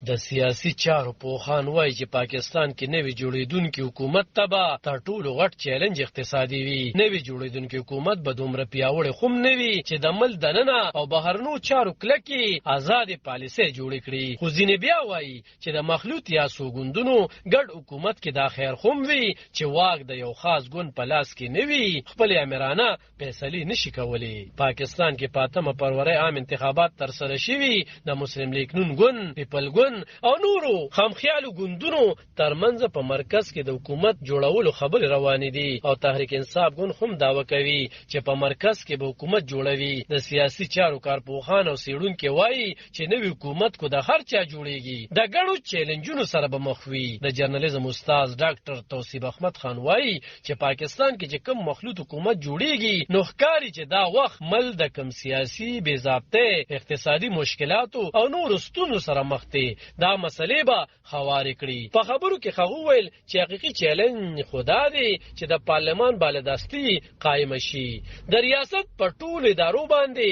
د سیاسي چارو پوهان وایي چې پاکستان کې نوې جوړېدونکې حکومت ته به تر ټولو غټ چیلنج اقتصادي وي. نوې جوړېدونکې حکومت به دومره پیاوړې خو نه وي چې د ملک دننه او بهرنو چارو کلکې آزادې پالیسۍ جوړې کړي. خو ځینې بیا وایي چې د مخلوط یا سوګوندونو ګډ حکومت کې دا خیر خو وي چې واک د یو خاص ګوند په لاس کې نه وي، خپلې امیرانه فیصلې نشي کولی. پاکستان کې 5 فروری عام انتخابات ترسره شوي. د مسلم لیگ نون ګوند، پیپل ګوند او نورو خامخیالو ګوندونو ترمنځ په مرکز کې د حکومت جوړولو خبرې روانې دي او تحریک انصاف ګوند هم دعوه کوي چې په مرکز کې به حکومت جوړوي. د سیاسي چارو کارپوهان او څېړونکي وایي چې نوی حکومت کو د هر چا جوړیږي د ګڼو چیلنجونو سره به مخ وي. د جرنالیزم استاد ډاکټر توصیف احمد خان وایي چې پاکستان کې چې کوم مخلوط حکومت جوړیږي نو ښکاري چې دا وخت مل د کم سیاسي بې ضابطه اقتصادي مشکلاتو او نورو ستونزو سره مخ دي. دا مسلې به خوارې کړي. په خبرو کې هغه وویل چې حقیقي چیلنج خدا دی چې د پارلمان بالادستي قائم شي. د ریاست په ټولو ادارو باندې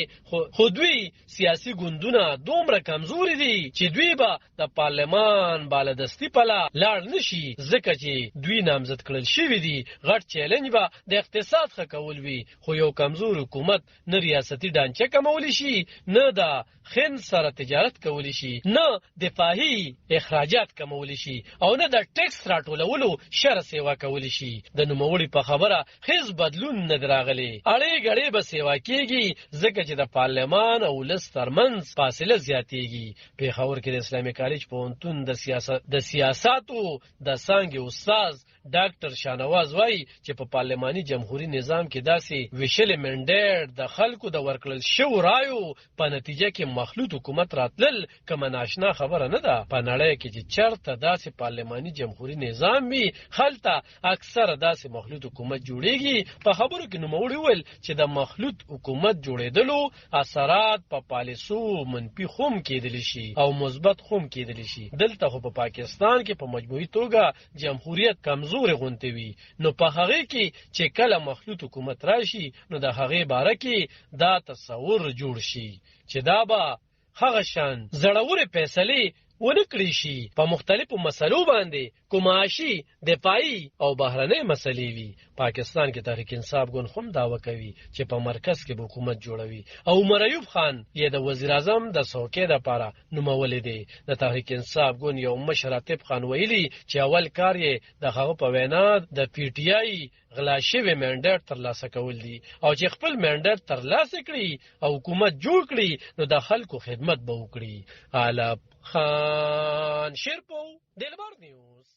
خو دوی سیاسي ګوندونه دومره کمزوري دي چې دوی به د پارلمان بالادستي په لاړ نشي ځکه چې دوی نامزد کړل شوي دي. غټ چیلنج به د اقتصاد ښه کول وي، خو یو کمزور حکومت نه ریاستي ډانچه کمولی شي، نه د خن سره تجارت کولی شي، نه دفاعي اخراجات کمولی شي او نه د ټیکس راټولولو شر سیوا کولی شي. د نوموړي په خبره هیڅ بدلون نه راغلی. اړې غړې به سیوا کیږي ځکه چې د پارلمان او ولس ترمنځ فاصله زیاتیږي. پېښور کې د اسلامي کالج پوهنتون د سیاستو د څانګې استاد ډاکټر شانواز وایي چې په پارلماني جمهوریت نظام کې داسې ویشل منډیټ د خلکو د ورکړل شو رایو په نتیجه کې مخلوط حکومت راتلل کومه ناشنا خبره نه ده. په نړۍ کې چې چرته داسې پارلماني جمهوریت نظام وي هلته اکثره داسې مخلوط حکومت جوړیږي. په خبرو کې نوموړي وویل چې د مخلوط حکومت جوړېدلو اثرات په پالیسو منفي هم کېدلی شي او مثبت هم کېدلی شي. دلته خو په پاکستان کې په مجموعي توګه جمهوریت کمزورې غونډې وي، نو په هغې کې چې کله مخلوط حکومت راشي نو د هغې باره کې دا تصور جوړ شي چې دا به هغه شان زړورې فیصلې ونه کړی شي په مختلفو مسلو باندې، معاشي، دفاعي او بهرنۍ مسلې وي. پاکستان کې تحریک انصاف ګوند هم دعوه کوي چې په مرکز کې حکومت جوړوي او عمر ایوب خان یې د وزیر اعظم د څوکۍ لپاره نومولی دی. د تحریک انصاف ګوند یو مشر عاطف خان ویلي چې اول کار یې د هغه په وینا د پی ټی آی غلا شوی منډیټ ترلاسه کول دي او چې خپل منډیټ ترلاسه کړي او حکومت جوړ کړي نو د خلکو خدمت به وکړي. علب خان شیرپو، دلبر نیوز.